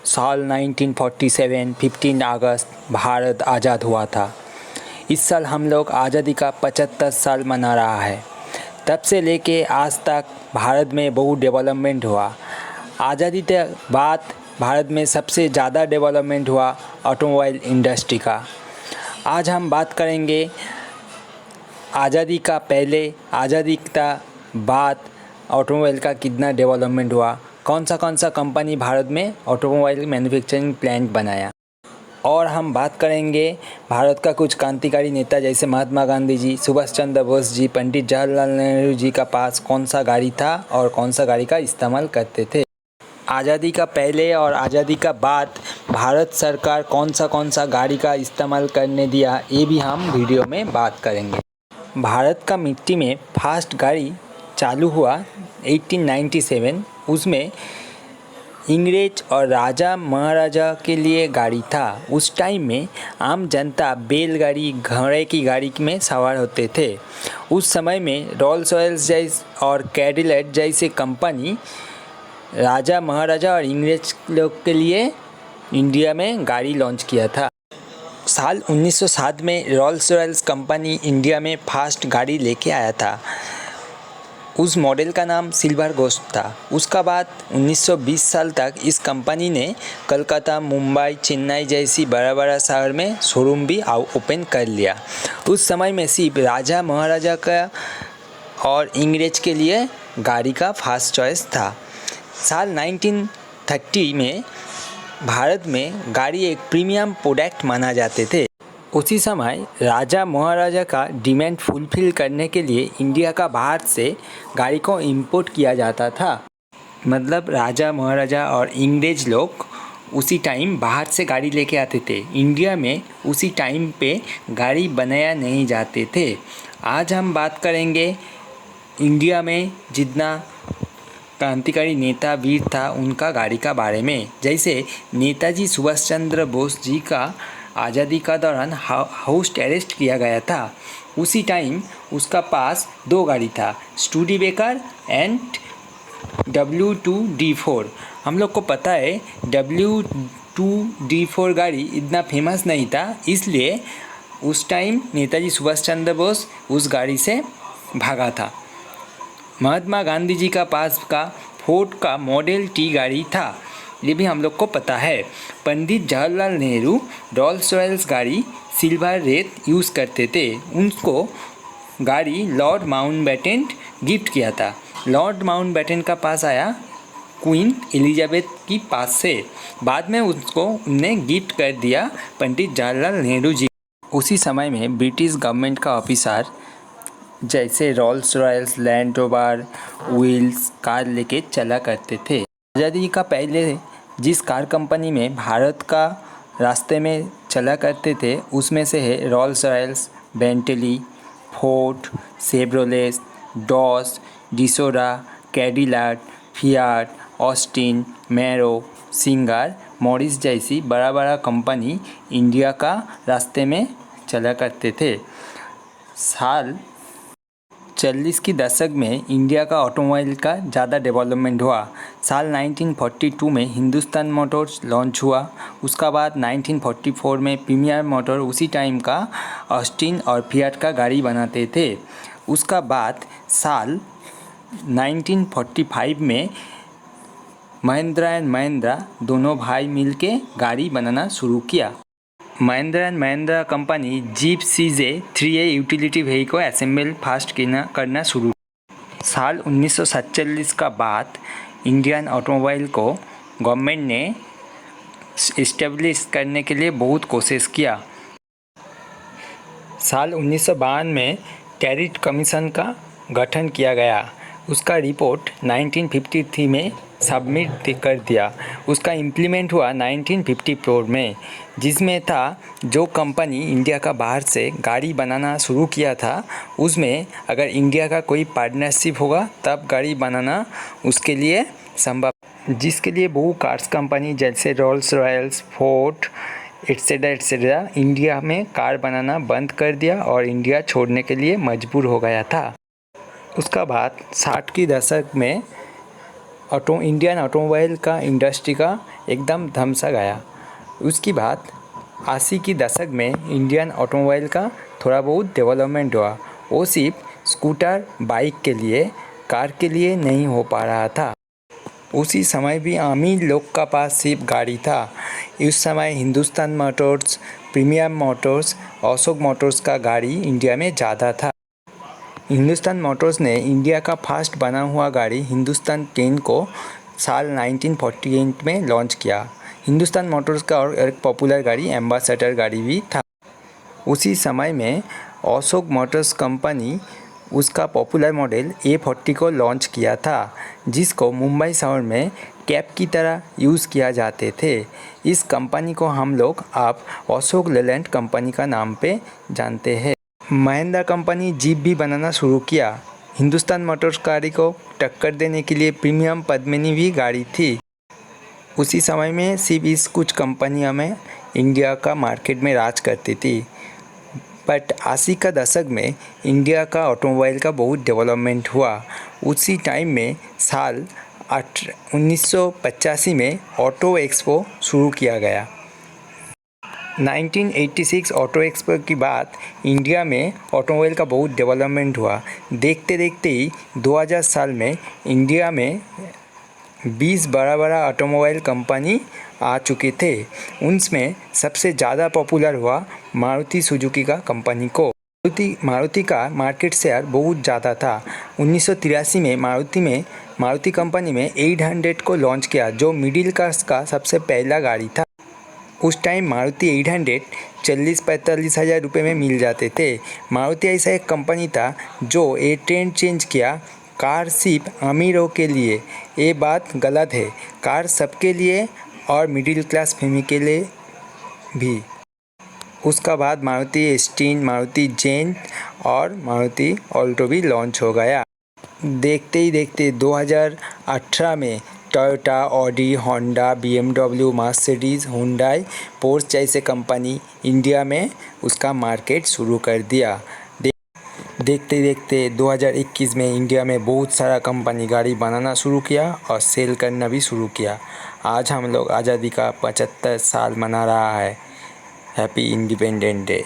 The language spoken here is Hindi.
साल 1947 15 अगस्त भारत आज़ाद हुआ था। इस साल हम लोग आज़ादी का 75 साल मना रहा है। तब से लेके आज तक भारत में बहुत डेवलपमेंट हुआ। आज़ादी के बाद भारत में सबसे ज़्यादा डेवलपमेंट हुआ ऑटोमोबाइल इंडस्ट्री का। आज हम बात करेंगे आज़ादी का पहले, आज़ादी का बाद ऑटोमोबाइल का कितना डेवलपमेंट हुआ, कौन सा कंपनी भारत में ऑटोमोबाइल मैन्युफैक्चरिंग प्लांट बनाया। और हम बात करेंगे भारत का कुछ क्रांतिकारी नेता जैसे महात्मा गांधी जी, सुभाष चंद्र बोस जी, पंडित जवाहरलाल नेहरू जी का पास कौन सा गाड़ी था और कौन सा गाड़ी का इस्तेमाल करते थे। आज़ादी का पहले और आज़ादी का बाद भारत सरकार कौन सा गाड़ी का इस्तेमाल करने दिया, ये भी हम वीडियो में बात करेंगे। भारत का मिट्टी में फास्ट गाड़ी चालू हुआ 1897। उसमें इंग्रेज और राजा महाराजा के लिए गाड़ी था। उस टाइम में आम जनता बैलगाड़ी, घोड़े की गाड़ी में सवार होते थे। उस समय में रोल्स रॉयस जैसे और कैडिलैक जैसे कंपनी राजा महाराजा और इंग्रेज लोग के लिए इंडिया में गाड़ी लॉन्च किया था। साल 1907 में रोल्स रॉयस कंपनी इंडिया में फास्ट गाड़ी लेके आया था। उस मॉडल का नाम सिल्वर गोस्ट था। उसका बाद 1920 साल तक इस कंपनी ने कलकत्ता, मुंबई, चेन्नई जैसी बड़ा शहर में शोरूम भी ओपन कर लिया। उस समय में सिर्फ राजा महाराजा का और इंग्रेज के लिए गाड़ी का फास्ट चॉइस था। साल 1930 में भारत में गाड़ी एक प्रीमियम प्रोडक्ट माना जाते थे। उसी समय राजा महाराजा का डिमांड फुलफिल करने के लिए इंडिया का बाहर से गाड़ी को इंपोर्ट किया जाता था। मतलब राजा महाराजा और इंग्रेज लोग उसी टाइम बाहर से गाड़ी लेके आते थे। इंडिया में उसी टाइम पे गाड़ी बनाया नहीं जाते थे। आज हम बात करेंगे इंडिया में जितना क्रांतिकारी नेता वीर था उनका गाड़ी का बारे में। जैसे नेताजी सुभाष चंद्र बोस जी का आज़ादी का दौरान हाउस अरेस्ट किया गया था। उसी टाइम उसका पास दो गाड़ी था, स्टूडेबेकर एंड W2D4। हम लोग को पता है W2D4 गाड़ी इतना फेमस नहीं था, इसलिए उस टाइम नेताजी सुभाष चंद्र बोस उस गाड़ी से भागा था। महात्मा गांधी जी का पास का फोर्ड का मॉडल टी गाड़ी था, ये भी हम लोग को पता है। पंडित जवाहरलाल नेहरू रोल्स रॉयस गाड़ी सिल्वर रेड यूज़ करते थे। उनको गाड़ी लॉर्ड माउंटबेटन गिफ्ट किया था। लॉर्ड माउंटबेटन का पास आया क्वीन एलिजाबेथ की पास से। बाद में उनने गिफ्ट कर दिया पंडित जवाहरलाल नेहरू जी। उसी समय में ब्रिटिश गवर्नमेंट का ऑफिसर जैसे Rolls Royce, land rover, wheels car लेके चला करते थे। आज़ादी का पहले जिस कार कंपनी में भारत का रास्ते में चला करते थे उसमें से है Rolls Royce, Bentley, Ford, Chevrolet, डॉस, डिसोरा, कैडिलैक, फियाट, ऑस्टिन, मैरो, सिंगार, मॉरिस जैसी बड़ा कंपनी इंडिया का रास्ते में चला करते थे। साल 40 की दशक में इंडिया का ऑटोमोबाइल का ज़्यादा डेवलपमेंट हुआ। साल 1942 में हिंदुस्तान मोटर्स लॉन्च हुआ। उसका बाद 1944 में प्रीमियर मोटर उसी टाइम का ऑस्टिन और फियाट का गाड़ी बनाते थे। उसका बाद साल 1945 में महिंद्रा एंड महिंद्रा दोनों भाई मिलके गाड़ी बनाना शुरू किया। Mahindra and Mahindra company jeep CJ 3A utility vehicle assemble fast करना शुरू। साल 1947 का बाद इंडियन ऑटोमोबाइल को गवर्नमेंट ने इस्टेब्लिश करने के लिए बहुत कोशिश किया। साल 1952 में टैरिफ कमीशन का गठन किया गया। उसका रिपोर्ट 1953 में सबमिट कर दिया। उसका इम्प्लीमेंट हुआ 1954 में, जिसमें था जो कंपनी इंडिया का बाहर से गाड़ी बनाना शुरू किया था उसमें अगर इंडिया का कोई पार्टनरशिप होगा तब गाड़ी बनाना उसके लिए संभव, जिसके लिए बहु कार्स कंपनी जैसे Rolls Royce, Ford etcetera India में कार बनाना बंद कर दिया और इंडिया छोड़ने के लिए मजबूर हो गया था। उसका बाद 60 की दशक में इंडियन ऑटोमोबाइल का इंडस्ट्री का एकदम धमसा गया। उसके बाद 80 की दशक में इंडियन ऑटोमोबाइल का थोड़ा बहुत डेवलपमेंट हुआ। वो सिर्फ स्कूटर, बाइक के लिए, कार के लिए नहीं हो पा रहा था। उसी समय भी अमीर लोग का पास सिर्फ गाड़ी था। उस समय Hindustan Motors, premium Motors, Ashok Motors का गाड़ी इंडिया में ज़्यादा था। हिंदुस्तान मोटर्स ने इंडिया का फर्स्ट बना हुआ गाड़ी हिंदुस्तान 10 को साल 1948 में लॉन्च किया। हिंदुस्तान मोटर्स का और एक पॉपुलर गाड़ी एम्बेसडर गाड़ी भी था। उसी समय में अशोक मोटर्स कंपनी उसका पॉपुलर मॉडल A40 को लॉन्च किया था, जिसको मुंबई शहर में कैब की तरह यूज़ किया जाते थे। इस कंपनी को हम लोग अब अशोक लेलैंड कंपनी का नाम पे जानते हैं। महिंद्रा कंपनी जीप भी बनाना शुरू किया। हिंदुस्तान मोटर्स गाड़ी को टक्कर देने के लिए प्रीमियम पद्मिनी भी गाड़ी थी। उसी समय में सिर्फ इस कुछ कंपनियों में इंडिया का मार्केट में राज करती थी। बट 80 का दशक में इंडिया का ऑटोमोबाइल का बहुत डेवलपमेंट हुआ। उसी टाइम में साल 1985 में ऑटो एक्सपो शुरू किया गया। 1986 ऑटो एक्सपो की बात इंडिया में ऑटोमोबाइल का बहुत डेवलपमेंट हुआ। देखते देखते ही 2000 साल में इंडिया में 20 बड़ा ऑटोमोबाइल कंपनी आ चुके थे। उनमें सबसे ज़्यादा पॉपुलर हुआ मारुति सुजुकी का कंपनी को। मारुति का मार्केट शेयर बहुत ज़्यादा था। 1983 में मारुति कंपनी में 800 को लॉन्च किया, जो मिडिल क्लास का सबसे पहला गाड़ी था। उस टाइम मारुति 800 40-45 हज़ार रुपये में मिल जाते थे। मारुति ऐसा एक कंपनी था जो ये ट्रेंड चेंज किया, कार सिर्फ अमीरों के लिए। ये बात गलत है, कार सबके लिए और मिडिल क्लास फैमिली के लिए भी। उसका बाद मारुति एस्टीन, मारुति जेन और मारुति ऑल्टो भी लॉन्च हो गया। देखते ही देखते 2018 में Toyota, Audi, Honda, BMW, Mercedes, Hyundai, Porsche जैसे कंपनी इंडिया में उसका मार्केट शुरू कर दिया। देखते देखते 2021 में इंडिया में बहुत सारा कंपनी गाड़ी बनाना शुरू किया और सेल करना भी शुरू किया। आज हम लोग आज़ादी का 75 साल मना रहा है। Happy independence day.